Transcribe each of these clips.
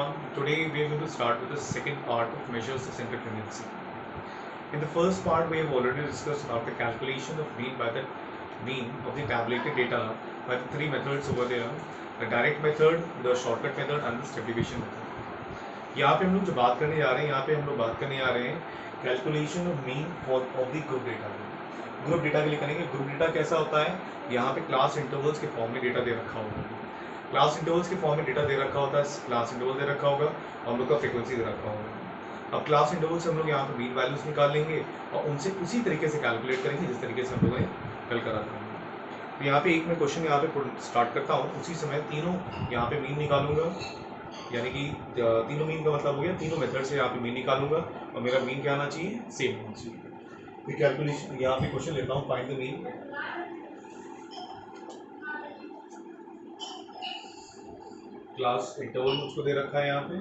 Today we are going to start with the second part of measures of center tendency. In the first part, we have already discussed about the calculation of mean by the mean of the tabulated data by the three methods over there: the direct method, the shortcut method, and the step deviation method. यहाँ पे हम लोग जो बात करने जा रहे हैं, यहाँ पे हम लोग बात करने जा रहे हैं calculation of mean of the group data. Group data के लिए करेंगे। ग्रुप डेटा कैसा होता है? यहाँ पे क्लास इंटरवल्स के फॉर्म में डेटा दे रखा होगा। क्लास इंटरवल्स के फॉर्म में डेटा दे रखा होता है, क्लास इंटरवल दे रखा होगा और हम लोग का फ्रीक्वेंसी दे रखा होगा। अब क्लास इंटरवल से हम लोग यहाँ पे मीन वैल्यूज निकाल लेंगे और उनसे उसी तरीके से कैलकुलेट करेंगे जिस तरीके से हम लोगों ने कल करा था। तो यहाँ पे एक मैं क्वेश्चन यहाँ पे स्टार्ट करता हूँ, उसी समय तीनों यहाँ पे मीन निकालूंगा, यानी कि तीनों मीन का मतलब हो गया तीनों मेथड से यहाँ पे मीन निकालूंगा और मेरा मीन क्या आना चाहिए? सेम होना चाहिए। तो कैलकुलेशन यहाँ पे क्वेश्चन लेता हूँ, find the mean. Class interval मुझको दे रखा है यहाँ पे,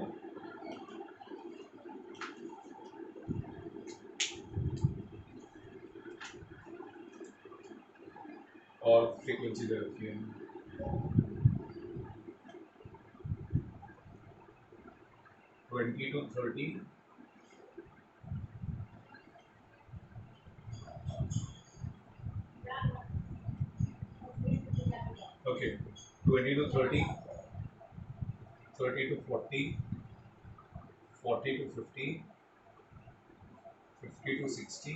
और फ्रीक्वेंसी दे रखी है। Twenty two 30, okay, 20 to 30, 30 to 40, 40 to 50, 50 to 60,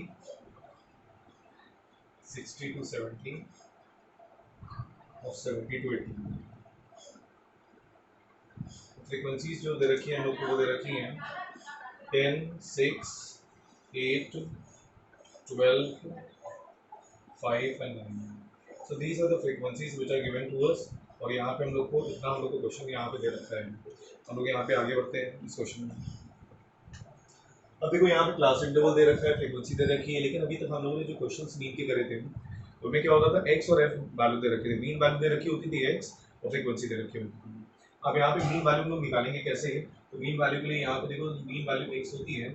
60 to 70 और 70 to 80। फ्रीक्वेंसीज जो दे रखी हैं हम लोग को वो दे रखी हैं 10, 6, 8, 12, 5 and 9। So these are the frequencies which are given to us। और यहाँ पे हम लोग को इतना हम लोग को क्वेश्चन यहाँ पे दे रखा है। हम लोग यहाँ पे आगे बढ़ते हैं इस क्वेश्चन में। अब देखो यहाँ पे क्लास इंटरवल दे रखा है, फ्रीक्वेंसी दे रखी है, लेकिन अभी तक हम लोगों ने जो क्वेश्चंस मीन के करे थे उनमें क्या होता था? एक्स और एफ वैल्यू दे रखे थे। मीन वैल्यू दे रखी होती थी एक्स और फ्रीक्वेंसी दे रखी होती थी। अब यहाँ पे मीन वैल्यू लोग निकालेंगे कैसे? तो मीन वैल्यू के लिए यहाँ पे देखो मीन वैल्यू एक्स होती है।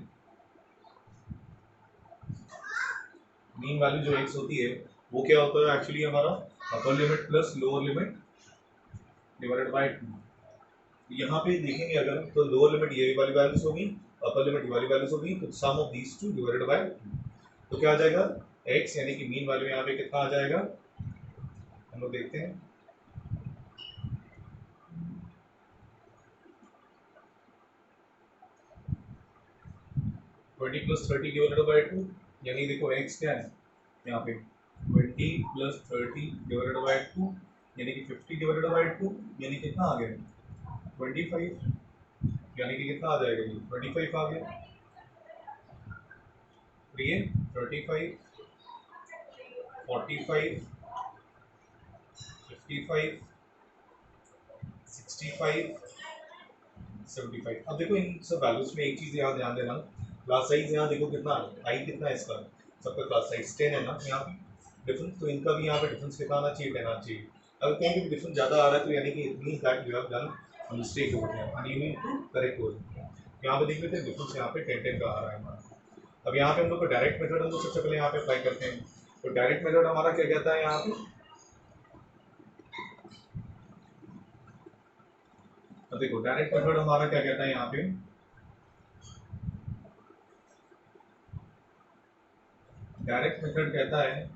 मीन वैल्यू जो एक्स होती है वो क्या होता है एक्चुअली? हमारा upper limit plus lower limit divided by 2। यहाँ पे देखेंगे अगर तो लोअर लिमिट ये वाली वैल्यूज होगी, अपर लिमिट ये वाली वैल्यूज होगी, तो sum of these two divided by 2। तो क्या आ जाएगा? एक्स यानी कि मीन वैल्यू यहाँ पे कितना आ जाएगा? हम लोग देखते हैं। ट्वेंटी प्लस 30 डिवाइडेड बाय 2, यानी देखो एक्स क्या है यहाँ पे 20 प्लस 30 डिवाइडेड बाय 2, यानी कि 50 डिवाइडेड बाय 2, यानी कितना आ गया? 25, यानी कि कितना आ जाएगा? ये 25 आ गया। तो ये 35, 45, 55, 65, 75। अब देखो इन सब वैल्यूज में एक चीज़ यहाँ ध्यान देना, क्लास साइज यहाँ देखो कितना हाई कितना है इसका, सबका क्लास साइज 10 है ना यहाँ पे डिफरेंस, तो इनका भी यहाँ पे डिफरेंस कितना आना चाहिए? 10 आना चाहिए। अगर कहीं भी डिफरेंस ज़्यादा आ रहा है तो यानी कि it means that you have done mistake over here and you need to correct over here. यहाँ पे देख लेते हैं डिफरेंस यहाँ पे 10 का आ रहा है हमारा। अब यहाँ पे हम लोग को डायरेक्ट मेथड हम लोग सबसे पहले यहाँ पे अप्लाई करते हैं। तो डायरेक्ट मेथड हमारा क्या कहता है यहाँ पे? अब देखो डायरेक्ट मेथड हमारा क्या कहता है यहाँ पे? डायरेक्ट मेथड कहता है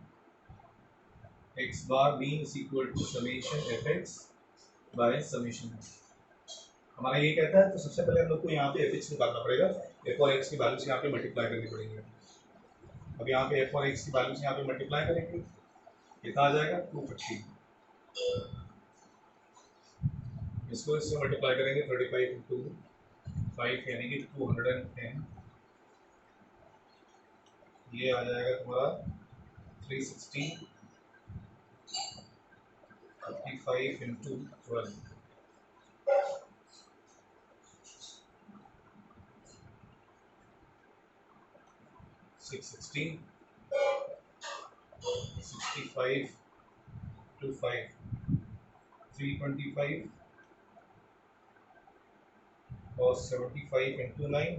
x bar mean is equal to summation fx by summation x। हमारा ये कहता है तो सबसे पहले हम लोग को यहाँ पे fx निकालना पड़ेगा, f और x की वैल्यूज यहाँ पे मल्टीप्लाई करनी पड़ेगी। अब यहाँ पे f और x की वैल्यूज यहाँ पे मल्टीप्लाई करेंगे, कितना आ जाएगा? 250। इसको इससे मल्टीप्लाई करेंगे 35 इंटू 5 यानी कि 210, ये आ जाएगा तुम्हारा 360, 55 इंटू 12, 660, 65 to 5, 325 और 75 इंटू 9,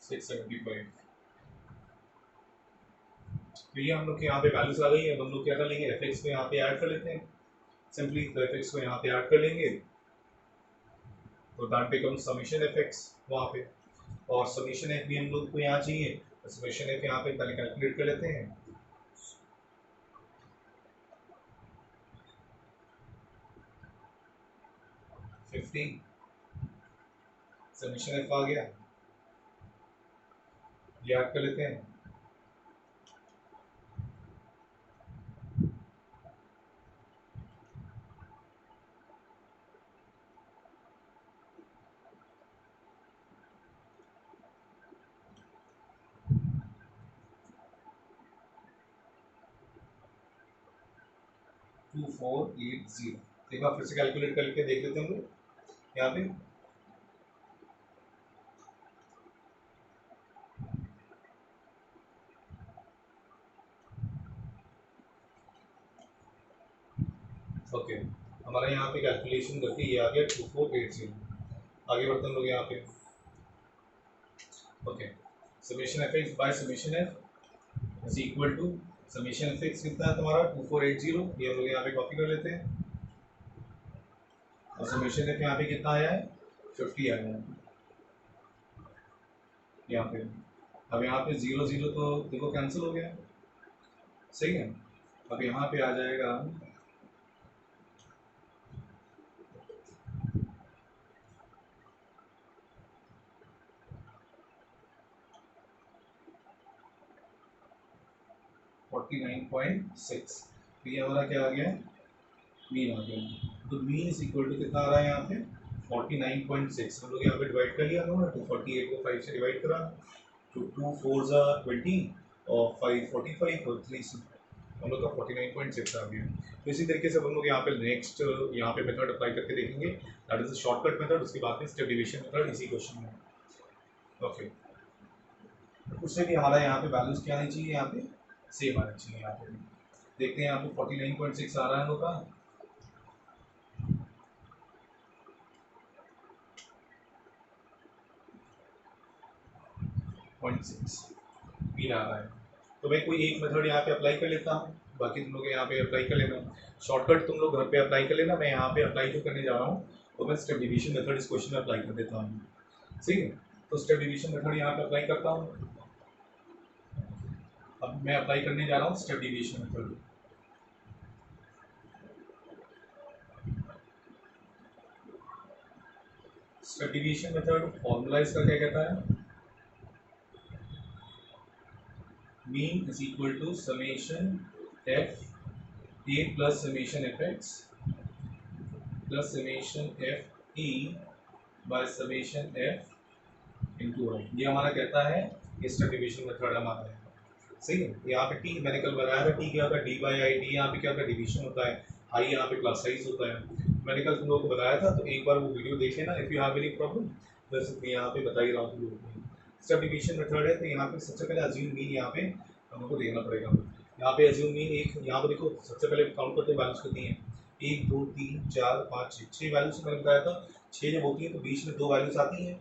675। तो ये हम लोग के यहाँ पे वैल्यूज आ गई है। अब हम लोग क्या कर लेंगे? एफ एक्स को यहाँ पे ऐड कर लेते हैं। सिंपली तो एफ एक्स को यहाँ पे ऐड कर लेंगे, तो that becomes summation F x वहाँ पे, और समेशन एफ भी हम लोग को यहाँ चाहिए, तो समेशन एफ यहाँ पे पहले कैलकुलेट कर लेते हैं। समेशन एफ आ गया, ये ऐड कर लेते हैं। 2480, एक बार फिर से कैलकुलेट करके देख लेते हैं हम लोग यहाँ पे। ओके, हमारा यहाँ पे कैलकुलेशन करके ये आ गया 2480। आगे बढ़ते हम लोग यहाँ पे। Okay, summation F X by summation F is equal to summation F X कितना है तुम्हारा 2480, ये हम लोग यहाँ पे कॉपी कर लेते हैं, और समेशन एफ यहाँ पे कितना आया है 50 आया है यहाँ पे। अब यहाँ पे 0 0 तो देखो कैंसिल हो गया, सही है। अब यहाँ पे आ जाएगा 49.6, तो ये हमारा क्या आ गया, मीन आ गया। तो मीन इज इक्वल टू कितना आ रहा है यहाँ पे 49.6। हम लोग यहाँ पे डिवाइड कर लिया ना, 248 को 5 से डिवाइड करा, तो 2 4 ज़ा 20 और 5 45 और 3 से हम लोग का 49.6 आ गया। तो इसी तरीके से हम लोग यहाँ पे नेक्स्ट यहाँ पे मेथड अप्लाई करके देखेंगे, दैट इज शॉर्टकट मेथड। उसके बाद में स्टेप डिवीजन मेथड इसी क्वेश्चन में। ओके, उससे भी हमारा यहाँ पे वैल्यूज क्या आनी चाहिए, यहाँ पे सेम आना चाहिए। यहाँ पे देखते हैं, यहाँ पे 49.6 आ रहा है हम लोग का, मीन आ रहा है। तो मैं कोई एक मेथड यहाँ पे अप्लाई कर लेता हूँ, बाकी तुम लोग यहाँ पे अप्लाई कर लेना। शॉर्टकट तुम लोग घर पे अप्लाई कर लेना, मैं यहाँ पे अप्लाई जो करने जा रहा हूँ तो मैं स्टेप डिवीजन मेथड इस क्वेश्चन में अप्लाई कर देता हूँ, ठीक है। तो स्टेप डिवीजन मेथड यहाँ पे अप्लाई करता हूँ। अब मैं अप्लाई करने जा रहा हूँ step division method. Step division method formula इसका क्या कहता है, mean is equal to summation f a plus summation F x plus summation f e by summation f into i. ये हमारा कहता है स्टेप डिवीजन मेथड हमारा है, सही है। यहाँ पे टी मैंने कल बताया था, टी क्या होता है डी बाई आई, डी यहाँ पे क्या होता है डिवीजन होता है, आई यहाँ पे क्लास साइज होता है। मैंने कल तुम लोगों को बताया था, तो एक बार वो वीडियो देख लेना if you have any problem. वैसे मैं यहाँ पे बता ही रहा हूँ तुम लोगों को। स्टेप डिवीजन मेथड है, तो यहाँ पे सबसे पहले अज्यूम मीन यहाँ पे हम लोग को देखना पड़ेगा। यहाँ पे अज्यूम मीन एक, यहाँ पे देखो सबसे पहले काउंट करते वैल्यूज कितनी है, 1 2 3 4 5 6, 6 वैल्यूज मैंने बताया था। 6 जब होती है तो बीच में 2 वैल्यूज आती हैं,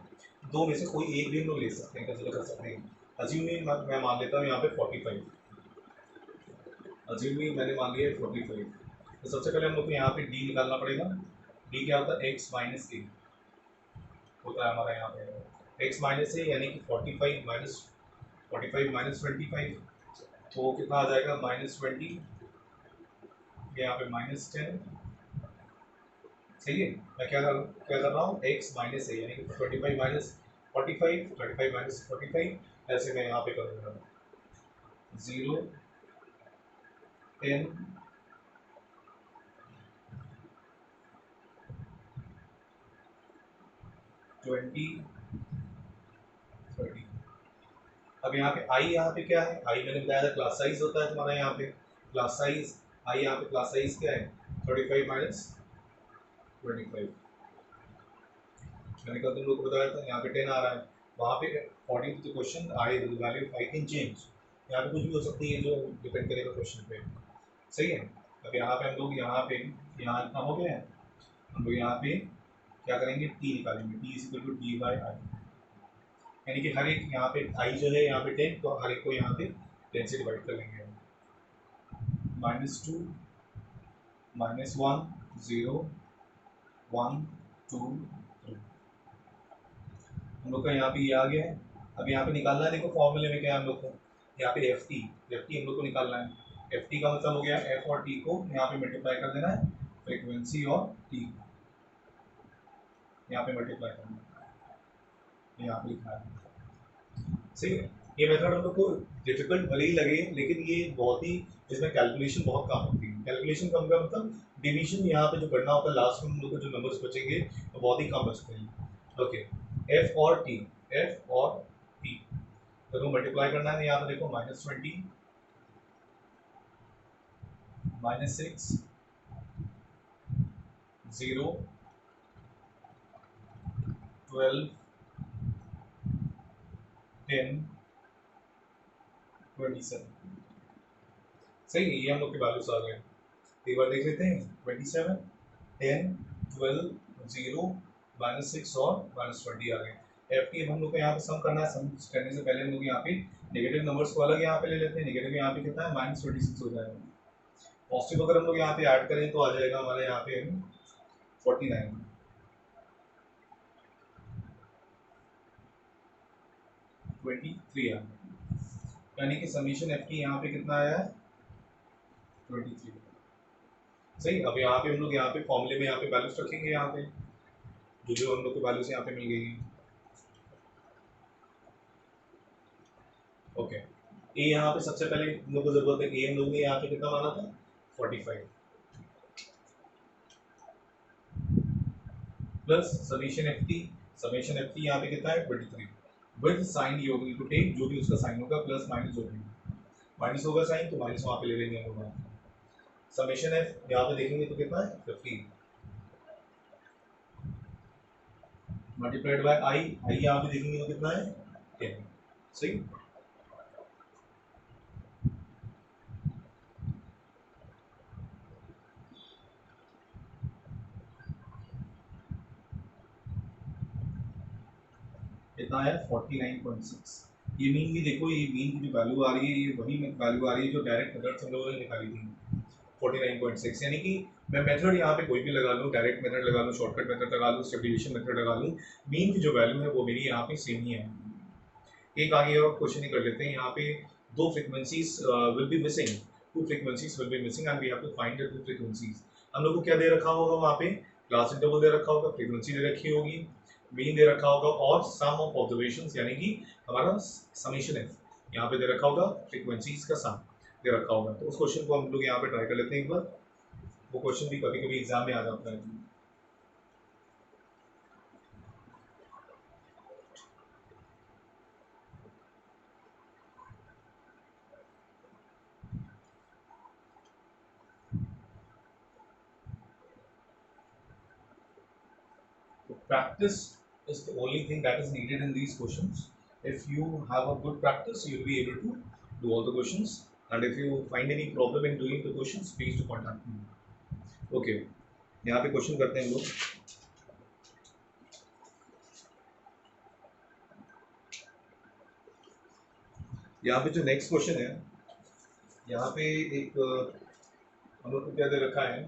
दो में से कोई एक भी हम लोग ले सकते हैं, कंसिडर कर सकते हैं। अज्यूम मीन मैं मान लेता हूँ यहाँ पे 45, अज्यूम मीन मैंने मान लिया 45। तो सबसे पहले हम लोग को यहाँ पे डी निकालना पड़ेगा। डी क्या होता है एक्स माइनस ए होता है हमारा यहाँ पे, एक्स माइनस ए यानी कि 45 माइनस 25, तो कितना आ जाएगा -20, यहाँ पे -10, सही है। मैं क्या कर रहा हूँ एक्स माइनस ए यानी कि 25 माइनस 45, 35 माइनस 45, ऐसे मैं यहाँ पे करूँगा 0 10 20 30। अब यहाँ पे क्या है, आई मैंने बताया था क्लास साइज होता है तुम्हारा यहाँ पे, क्लास साइज आई यहाँ पे क्लास साइज क्या है 35 माइनस 25। मैंने कहा तुम लोग को बताया था यहाँ पे 10 आ रहा है, वहाँ पे according to the question I value I can change, यहाँ पे कुछ भी हो सकती है जो डिपेंड करेगा क्वेश्चन पे, सही है। अब यहाँ पे हम लोग यहाँ इतना हो गया है, हम लोग यहाँ पे क्या करेंगे टी निकालेंगे, T is equal to D by I, यानी कि हर एक यहाँ पे आई जो है यहाँ पे 10, तो हर एक को यहाँ पे 10 से डिवाइड कर लेंगे। -2 -1 0 1 2 3। हम लोग का यहाँ पे ये आ गया है। अब यहाँ पे निकालना है, देखो फॉर्मूले में क्या है हम लोग को, यहाँ पे एफ टी हम लोग को निकालना है। एफ टी का मतलब हो गया एफ और टी को यहाँ पे मल्टीप्लाई कर देना है, फ्रीक्वेंसी और टी यहाँ पे मल्टीप्लाई करना है, यहाँ पे लिखना है। सही है। ये मेथड हम लोग को डिफिकल्ट भले ही लगे, लेकिन ये बहुत ही, इसमें कैलकुलेशन बहुत काम होती है। कैलकुलेशन कम का मतलब डिवीजन यहाँ पे जो करना होता है लास्ट में हम लोग को जो नंबर्स बचेंगे वो बहुत ही कम बचते हैं। ओके, एफ और टी, एफ और टी दोनों मल्टीप्लाई करना है। यहाँ पे देखो -20 -6 0 12 10 27। सही है, ये हम लोग के वैल्यूज आ गए। एक बार देख लेते हैं, 27 10 12 0 -6 और -20 आ गए। एफ टी हम लोग को यहाँ पे सम करना है। सम करने से पहले हम लोग यहाँ पे नेगेटिव नंबर्स को अलग यहाँ पे ले लेते हैं। नेगेटिव यहाँ पे कितना है, -26 हो जाएगा। पॉजिटिव अगर हम लोग यहाँ पे ऐड करें तो आ जाएगा हमारे यहाँ पे 49 23 आ, यानी कि समीशन एफ की यहाँ पे कितना आया है, 23। सही। अब यहाँ पे हम लोग यहाँ पे फॉर्मूले में यहाँ पे वैल्यूज रखेंगे, यहाँ पे जो जो हम लोग को वैल्यूज यहाँ पे मिल गई है। ओके, ए यहाँ पे सबसे पहले हम लोग को जरूरत है, ए हम लोग ने यहाँ पे कितना माना था, 45 प्लस समीशन एफ टी यहाँ पे कितना है, 23 with sign you need to take, जो भी उसका साइन होगा प्लस माइनस जो भी माइनस होगा साइन तो माइनस वहाँ पे ले लेंगे हम लोग। समेशन एफ यहाँ पे देखेंगे तो कितना है, 15 मल्टीप्लाइड बाय आई, आई यहाँ पे देखेंगे तो कितना है, 10। सही। कितना है, 49.6। ये मीन भी देखो, ये मीन की जो वैल्यू आ रही है ये वही वैल्यू आ रही है जो डायरेक्ट मेथड हम लोगों ने निकाली थी, 49.6। यानी कि मैं मेथड यहाँ पे कोई भी लगा लूँ, डायरेक्ट मेथड लगा लूँ, शॉर्टकट मेथड लगा लूँ, सब्डिविजन मेथड लगा लूँ, मीन की जो वैल्यू है वो मेरी यहाँ पे सेम ही है। एक आगे और क्वेश्चन ही कर लेते हैं। यहाँ पे दो frequencies will be missing, two frequencies will be missing and we have to find the two frequencies. हम लोग को क्या दे रखा होगा, वहाँ पे क्लास इंटरवल दे रखा होगा, फ्रीक्वेंसी दे रखी होगी, मीन दे रखा होगा और सम ऑफ ऑब्जर्वेशंस यानी कि हमारा समेशन है यहाँ पे दे रखा होगा, फ्रीक्वेंसीज का सम दे रखा होगा। तो उस क्वेश्चन को हम लोग यहाँ पे ट्राई कर लेते हैं एक बार। वो क्वेश्चन भी कभी कभी एग्जाम में आ जाता है। Practice is the only thing that is needed in these questions. If you have a good practice, you'll be able to do all the questions. And if you find any problem in doing the questions, please do contact me. Okay, यहाँ पे question करते हैं हम लोग। यहाँ पे जो next question है, यहाँ पे एक हम लोग को क्या दे रखा है,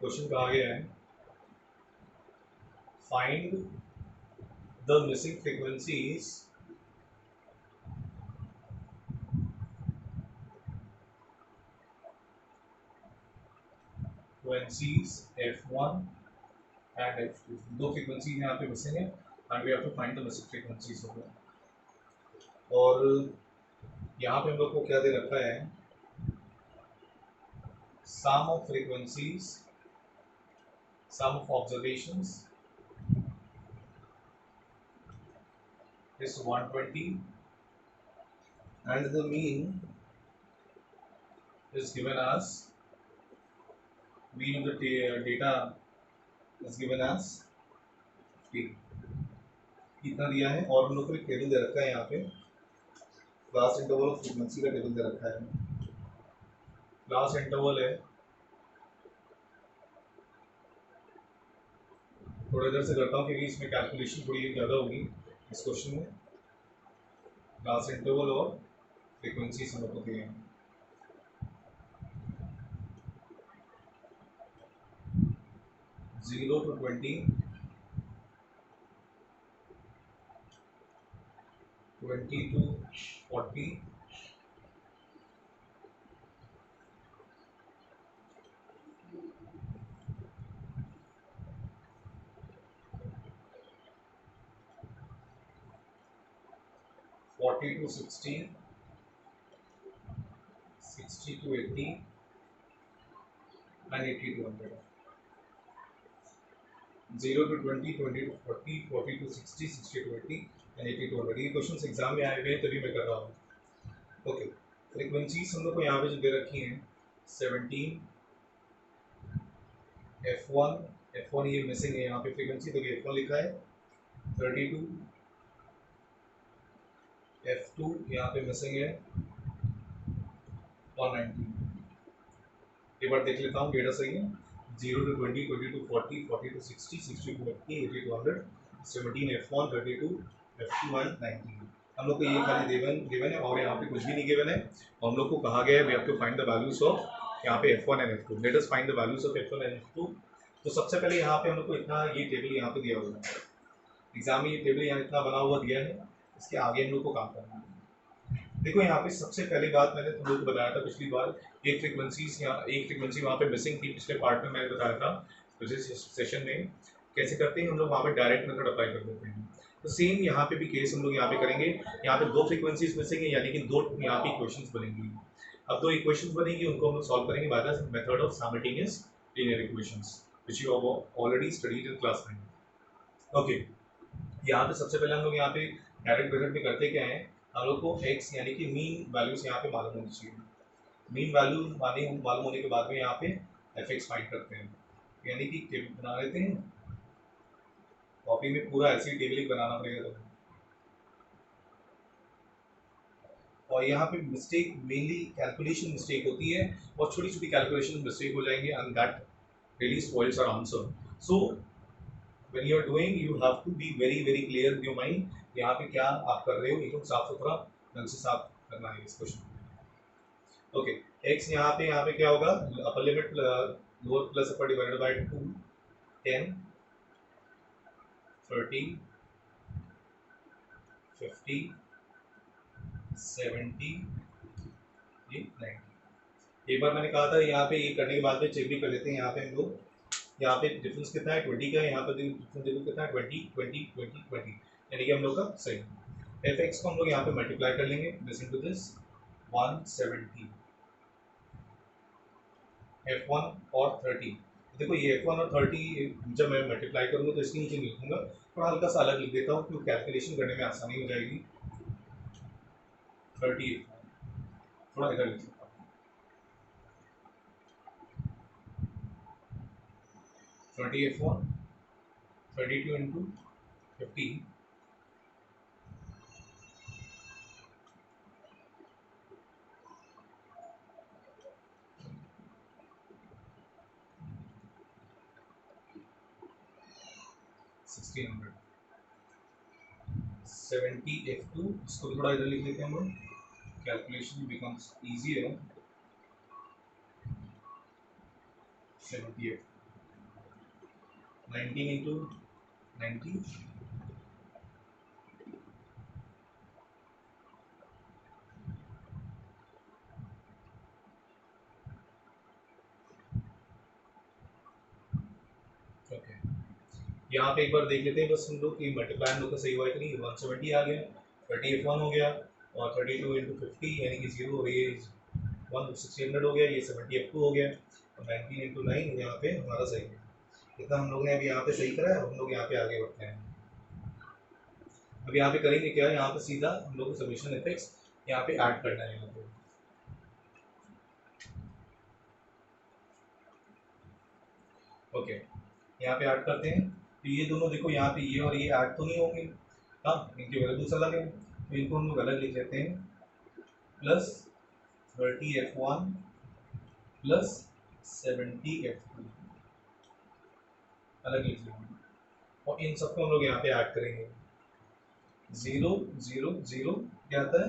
क्वेश्चन कहा गया है find the missing frequencies F1 and F2। दो फ्रीक्वेंसी यहाँ पे मिसिंग है and we have to find the missing frequencies होगा। और यहाँ पे हम लोग को क्या दे रखा है, sum of frequencies, sum of observations is 120 and the mean is given as, mean of the data is given as 50। कितना दिया है, और हम लोग को एक टेबल दे रखा है यहाँ पे, क्लास इंटरवल ऑफ फ्रीक्वेंसी का टेबल दे रखा है। क्लास इंटरवल है, थोड़ा देर से करता हूँ क्योंकि इसमें कैलकुलेशन थोड़ी ज़्यादा होगी इस क्वेश्चन में। क्लास इंटरवल और फ्रीक्वेंसी समझ होती है। 0 to 20, 20 to 40, 40 to 60, 60 to 80, and 80 to 100. 0 to 20, 20 to 40, 40 to 60, 60 to 80, and 80 to 100. ये क्वेश्चन एग्जाम में आए हुए हैं तभी मैं कर रहा हूँ। ओके, फ्रीक्वेंसीज हम लोग को यहाँ पे जो दे रखी हैं 17, F1, F1 ये मिसिंग है यहाँ पे फ्रीक्वेंसी, तो ये F1 लिखा है। 32, F2 यहाँ पे मिसिंग है, और 19। एक बार देख लेता हूँ डेटा सही है। 0 to 20, 20 to 40, 40 to 60, 60 to 80, 80 to 100, 17 F1, 32 F2 and 19। हम लोग को ये खाली गिवन है और यहाँ पे कुछ भी नहीं गिवन है, और हम लोग को कहा गया है we have to find the values of यहाँ पे F1 and F2। Let us find the values of F1 and F2। तो सबसे पहले यहाँ पे हम लोग को इतना ये टेबल यहाँ पे दिया हुआ है एग्जाम में, ये टेबल यहाँ इतना बना हुआ दिया है, इसके आगे हम लोग को काम करना है। देखो यहाँ पे सबसे पहली बात मैंने तुम लोग को बताया था पिछली बार, एक फ्रीक्वेंसी वहाँ पे मिसिंग थी पिछले पार्ट में, मैंने बताया था पिछले सेशन में कैसे करते हैं हम लोग, वहाँ पे डायरेक्ट मेथड अप्लाई कर देते हैं। तो सेम यहाँ पे भी केस हम लोग यहाँ पे करेंगे। यहाँ पे दो फ्रीक्वेंसीज मिसिंग है, यानी कि दो यहाँ पे इक्वेशंस बनेंगी। अब दो इक्वेशंस बनेंगी, उनको हम लोग सॉल्व करेंगे by the method of simultaneous linear equations which you have already studied in class 9। Okay, यहाँ पे सबसे पहले हम लोग यहाँ पे डायरेक्ट मेथड में करते क्या है, हम लोग को x यानी कि मीन वैल्यूज यहाँ पे मालूम होनी चाहिए। मीन वैल्यू मालूम होने के बाद में यहाँ पे fx फाइंड करते हैं, यानी कि टेबल बना लेते हैं। कॉपी में पूरा ऐसी टेबल ही बनाना पड़ेगा तो। और यहाँ पे मिस्टेक मेनली कैलकुलेशन मिस्टेक होती है, और छोटी छोटी कैलकुलेशन मिस्टेक हो जाएंगे, and that really spoils our answer. So when you are doing you have to be very very clear in your mind, यहाँ पे क्या आप कर रहे हो एकदम साफ सुथरा ढंग से साफ करना है इस क्वेश्चन। ओके, x यहाँ पे क्या होगा, upper limit lower plus upper divided by 2, 10, 30, 50, 70, 90। एक बार मैंने कहा था यहाँ पे ये करने के बाद में चेक भी कर लेते हैं। यहाँ पे हम लोग यहाँ पे डिफरेंस कितना है 20 का, यहाँ पे डिफरेंस देखो कितना है 20, 20, 20, 20, यानी कि हम लोग का सही। fx को हम लोग यहाँ पे मल्टीप्लाई कर लेंगे, लिसन टू दिस 170, f1 और 30। देखो ये f1 और 30 जब मैं मल्टीप्लाई करूँगा तो इसके नीचे लिखूंगा, थोड़ा हल्का सा अलग लिख देता हूँ क्योंकि कैलकुलेशन करने में आसानी हो जाएगी। 30 थोड़ा इधर लिख सकता हूँ, 30 f1, 32 into 50, 1600, 70 f2, इसको भी थोड़ा इधर लिख लेते हैं हम लोग, calculation becomes easier. 70 f 19 into 90, okay. यहाँ पे एक बार देख लेते हैं बस हम लोग कि मल्टीप्लाई हम लोग का सही हुआ है कि नहीं। 170 आ गया, 30 f1 हो गया, और 32 into 50 यानी कि 0, और ये 1600 हो गया, ये 70 f2 हो गया, और 19 into 9 यहाँ पे हमारा सही है। इतना हम लोग ने अभी यहाँ पे सही करा है, हम लोग यहाँ पे आगे बढ़ते हैं। अब यहाँ पे करेंगे क्या, यहाँ पे सीधा हम लोग को समीशन एफएक्स यहाँ पे ऐड करना है। यहाँ पे ओके, यहाँ पे ऐड करते हैं। तो ये दोनों देखो यहाँ पे ये और ये ऐड तो नहीं होंगे, हाँ इनकी वैल्यूज अलग है, तो इनको हम लोग अलग लिख लेते हैं। प्लस 30 f1 प्लस 70 f2 अलग लिख लेंगे, और इन सबको हम लोग यहाँ पे ऐड करेंगे। 0 0 0 क्या आता है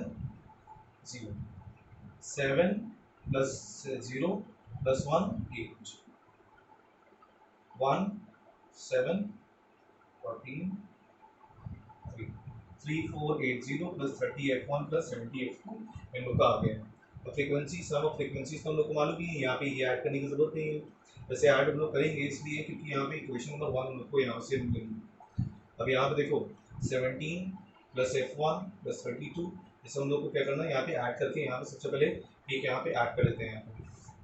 0, 7 plus 0 plus 1 8, 1 7 14 3 3480 plus 30f1 plus 70f2 इन लोग का आ गया। तो फ्रीक्वेंसी सम ऑफ फ्रीक्वेंसीज तो हम लोग को मालूम ही है, यहाँ पे ये ऐड करने की जरूरत नहीं है। वैसे ऐड हम लोग करेंगे इसलिए क्योंकि यहाँ पे इक्वेशन नंबर 1 हम लोग को यहाँ से मिलेगी। अब यहाँ पे देखो 17 प्लस f1 प्लस 32, इसे हम लोग को क्या करना है, यहाँ पे ऐड करके यहाँ पे सबसे पहले एक यहाँ पे ऐड कर लेते हैं। यहाँ पे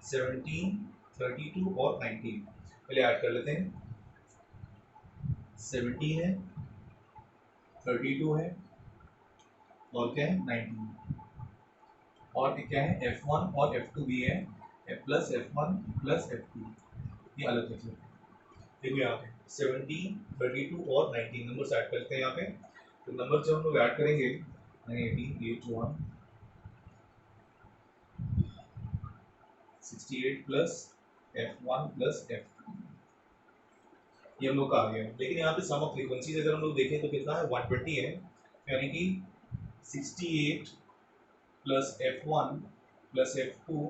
17 32 और 19 पहले ऐड कर लेते हैं। 17 है, 32 है और क्या है 19, और क्या है f1 और f2 भी है, प्लस f1 प्लस f2, ये अलग लिख लेते हैं। देखो यहाँ पे 17 32 और 19 नंबर ऐड करते हैं यहाँ पे। तो नंबर जब हम लोग ऐड करेंगे 18 8 1 68 प्लस f1 प्लस f2, ये हम लोग का आ गया। लेकिन यहाँ पे सम ऑफ फ्रीक्वेंसीज अगर हम लोग देखें तो कितना है 120 है, यानी कि 68 plus f1 plus f2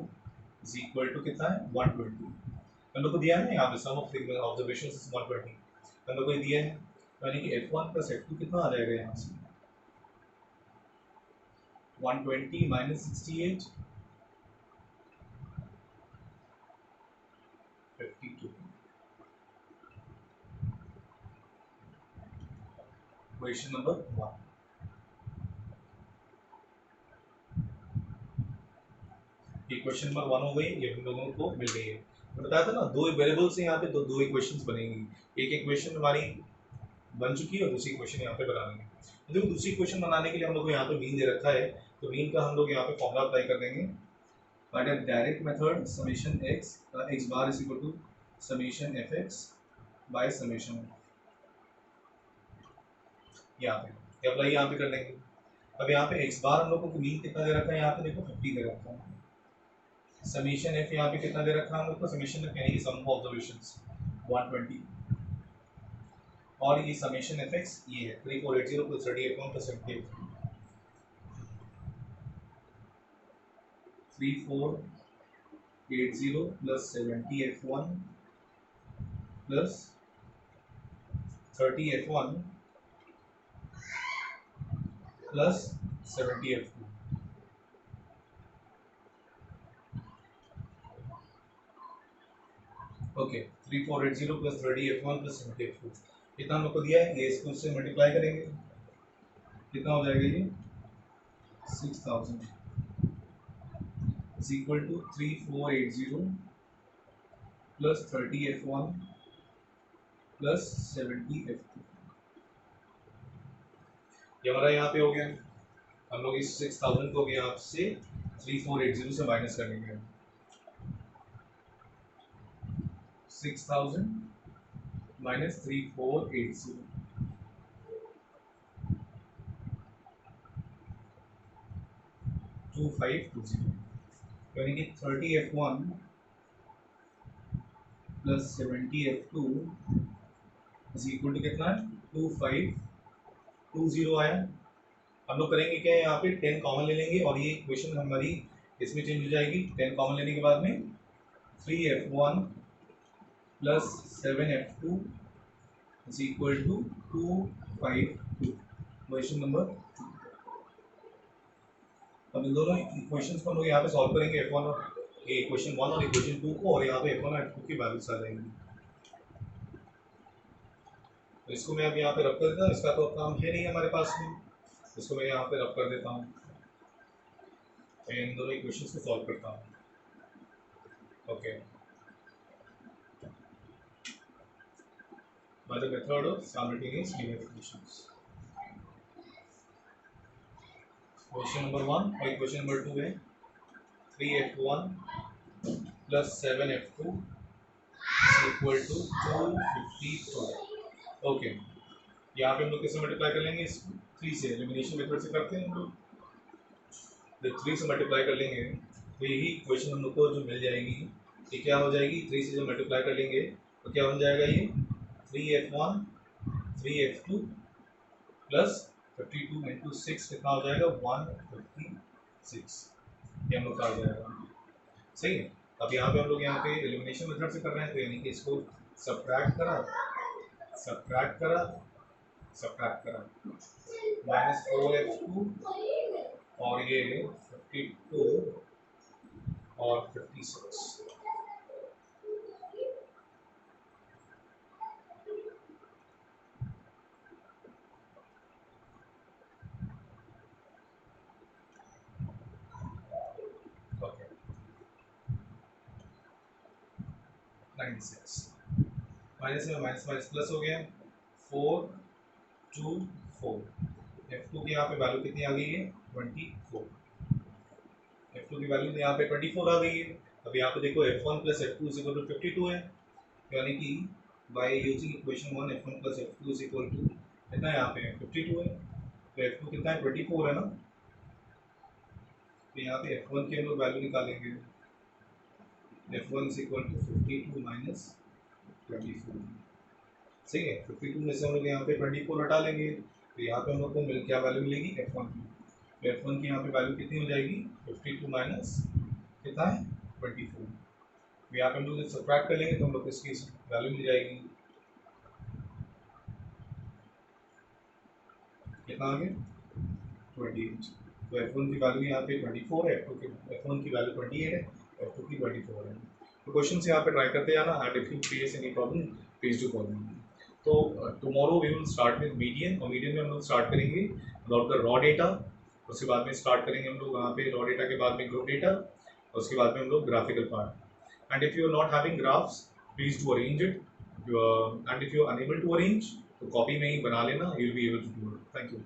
is equal to कितना है 120। हम लोग को दिया है ना यहाँ पे सम ऑफ ऑब्जर्वेशंस इज 120, हम लोग को ये दिया है, यानी कि f1 प्लस f2 कितना आ जाएगा यहाँ से 120 minus 68 52। Question number 1, question number 1 हो गई, ये हम लोगों को मिल गई है। मैं बताया था ना दो वेरिएबल से यहाँ पे दो इक्वेशंस बनेंगी, एक इक्वेशन हमारी बन चुकी है और दूसरी इक्वेशन यहाँ पे बनानी है। तो देखो दूसरी इक्वेशन बनाने के लिए हम लोग को यहाँ पे मीन दे रखा है, तो मीन का हम लोग यहाँ पे फॉर्मूला अप्लाई कर देंगे by the direct method summation x bar is equal to summation fx by summation, यहाँ पे अप्लाई यहाँ पे कर देंगे। अब यहाँ पे x बार हम लोग को मीन कितना दे रखा है, यहाँ पे देखो 50 दे रखा है। समेशन f यहाँ पे कितना दे रखा है हम लोग को, समेशन f यानी कि सम ऑफ ऑब्जर्वेशंस 120, और ये समेशन fx ये है 3480 plus 38 plus 78 3480 plus 70f1 plus 30f1 plus 70f2। Okay 3480 plus 30f1 plus 70f2 कितना हम लोग को दिया है, ये इसको से मल्टीप्लाई करेंगे कितना हो जाएगा ये 6000 is equal to 3480 plus 30f1 plus 70f2। ये हमारा यहाँ पे हो गया। हम लोग इस 6000 को भी यहाँ से 3480 से माइनस कर लेंगे। 6000 माइनस 3480 2520, यानी कि 30f1 plus 70f2 is equal to कितना है 2520 आया। हम लोग करेंगे क्या है, यहाँ पे 10 कॉमन ले लेंगे और ये इक्वेशन हमारी इसमें चेंज हो जाएगी। 10 कॉमन लेने के बाद में 3f1 plus 7f2 is equal to 252, question number. अब इन दोनों इक्वेशंस को हम लोग यहाँ पे सॉल्व करेंगे, f1 और इक्वेशन 1 और इक्वेशन 2 को, और यहाँ पे f1 और f2 की वैल्यूज आ जाएंगी। तो इसको मैं अब यहाँ पे रब कर देता हूँ, इसका तो काम है नहीं हमारे पास में, इसको मैं यहाँ पे रब कर देता हूँ। इन दोनों इक्वेशंस को सॉल्व करता हूँ। Okay, by the method of simultaneous linear equations. Question number 1 और इक्वेशन नंबर 2 है 3f1 plus 7f2 equal to 252। Okay, यहाँ पे हम लोग किससे मल्टीप्लाई कर लेंगे, इसको 3 से, एलिमिनेशन मेथड से करते हैं हम लोग। जब 3 से मल्टीप्लाई कर लेंगे तो यही इक्वेशन हम लोग को जो मिल जाएगी, ये क्या हो जाएगी, 3 से जब मल्टीप्लाई कर लेंगे तो क्या बन जाएगा ये 3f1 3f2 प्लस 52 इंटू 6 कितना हो जाएगा 156, ये हम लोग का आ जाएगा। सही है। अब यहाँ पे हम लोग यहाँ पे एलिमिनेशन मेथड से कर रहे हैं, तो यानी कि इसको सब्ट्रैक्ट करा सब्ट्रैक्ट करा -4f2 और ये 52 और 56। ओके 96 माइनस में माइनस माइनस प्लस हो गया 4 2 4। f2 की यहाँ पे वैल्यू कितनी आ गई है 24। f2 की वैल्यू यहाँ पे 24 आ गई है। अब यहाँ पे देखो f1 plus f2 is equal to 52 है, यानी कि by using equation 1 f1 plus f2 is equal to कितना यहाँ पे 52 है, तो f2 कितना है 24 है ना। तो यहाँ पे f1 की हम लोग वैल्यू निकालेंगे, f1 is equal to 52 minus 24। सही है, 52 में से हम लोग यहाँ पे 24 हटा लेंगे, तो यहाँ पे हम लोग को क्या वैल्यू मिलेगी f1 की। तो f1 की यहाँ पे वैल्यू कितनी हो जाएगी 52 माइनस कितना है 24। तो यहाँ पे हम लोग जब सब्ट्रैक्ट कर लेंगे तो हम लोग को इसकी वैल्यू मिल जाएगी कितना आ गया 28। तो f1 की वैल्यू यहाँ पे 24 है, f1 की वैल्यू 28 है, f2 की 24 है। तो क्वेश्चन यहाँ पे ट्राई करते जाना, and if you face any problem please do call me. तो tomorrow we will start with median, और मीडियन में हम लोग स्टार्ट करेंगे अबाउट द रॉ डेटा, उसके बाद में स्टार्ट करेंगे हम लोग वहाँ पे रॉ डेटा के बाद में ग्रुप डेटा, उसके बाद में हम लोग graphical part. And if you are not having graphs please do arrange it, and if you are unable to arrange तो कॉपी में ही बना लेना, you will be able to do it. Thank you.